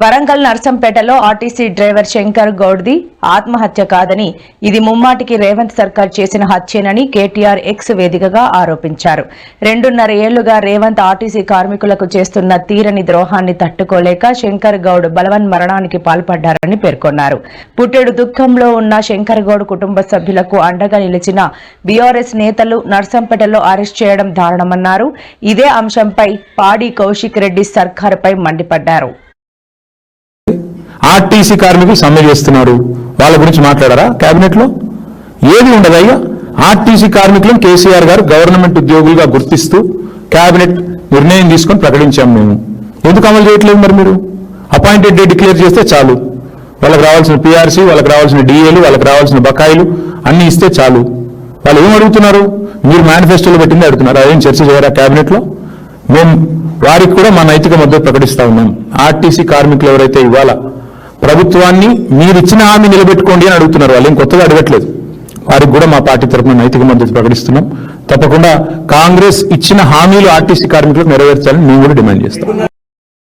Warangal నర్సంపేటలో RTC driver Shankar గౌడ్ది ఆత్మహత్య కాదని ఇది ముమ్మాటికి రేవంత్ సర్కార్ చేసిన హత్యేనని కేటీఆర్ ఎక్స్ వేదికగా ఆరోపించారు. 2.5 ఏళ్లుగా రేవంత్ ఆర్టీసీ కార్మికులకు చేస్తున్న తీరని ద్రోహాన్ని తట్టుకోలేక శంకర్ గౌడ్ బలవన్ మరణానికి పాల్పడ్డారని పేర్కొన్నారు. పుట్టెడు దుఃఖంలో ఉన్న శంకర్ గౌడ్ కుటుంబ సభ్యులకు అండగా నిలిచిన బీఆర్ఎస్ నేతలు నర్సంపేటలో అరెస్ట్ చేయడం దారుణమన్నారు. ఇదే అంశంపై పాడి కౌశిక్ రెడ్డి సర్కారుపై మండిపడ్డారు. ఆర్టీసీ కార్మికులు సమ్మె చేస్తున్నారు, వాళ్ళ గురించి మాట్లాడారా కేబినెట్ లో? ఏది ఉండదయ్యా. ఆర్టీసీ కార్మికులను కేసీఆర్ గారు గవర్నమెంట్ ఉద్యోగులుగా గుర్తిస్తూ కేబినెట్ నిర్ణయం తీసుకొని ప్రకటించాం. మేము ఎందుకు అమలు చేయట్లేదు? మరి మీరు అపాయింటెడ్ డే డిక్లేర్ చేస్తే చాలు, వాళ్ళకి రావాల్సిన పీఆర్సీ, వాళ్ళకి రావాల్సిన డిఏలు, వాళ్ళకి రావాల్సిన బకాయిలు అన్ని ఇస్తే చాలు. వాళ్ళు ఏం అడుగుతున్నారు? మీరు మేనిఫెస్టోలో పెట్టింది అడుగుతున్నారు. అదేం చర్చ చేయరా కేబినెట్ లో? మేము వారికి కూడా మా నైతిక మద్దతు ప్రకటిస్తా ఉన్నాం. ఆర్టీసీ కార్మికులు ఎవరైతే ఇవాళ ప్రభుత్వాన్ని మీరిచ్చిన హామీ నిలబెట్టుకోండి అని అడుగుతున్నారు, వాళ్ళు ఏం కొత్తగా అడగట్లేదు. వారికి కూడా మా పార్టీ తరఫున నైతిక మద్దతు ప్రకటిస్తున్నాం. తప్పకుండా కాంగ్రెస్ ఇచ్చిన హామీలు ఆర్టీసీ కార్మికులకు నెరవేర్చాలని మేము కూడా డిమాండ్ చేస్తాం.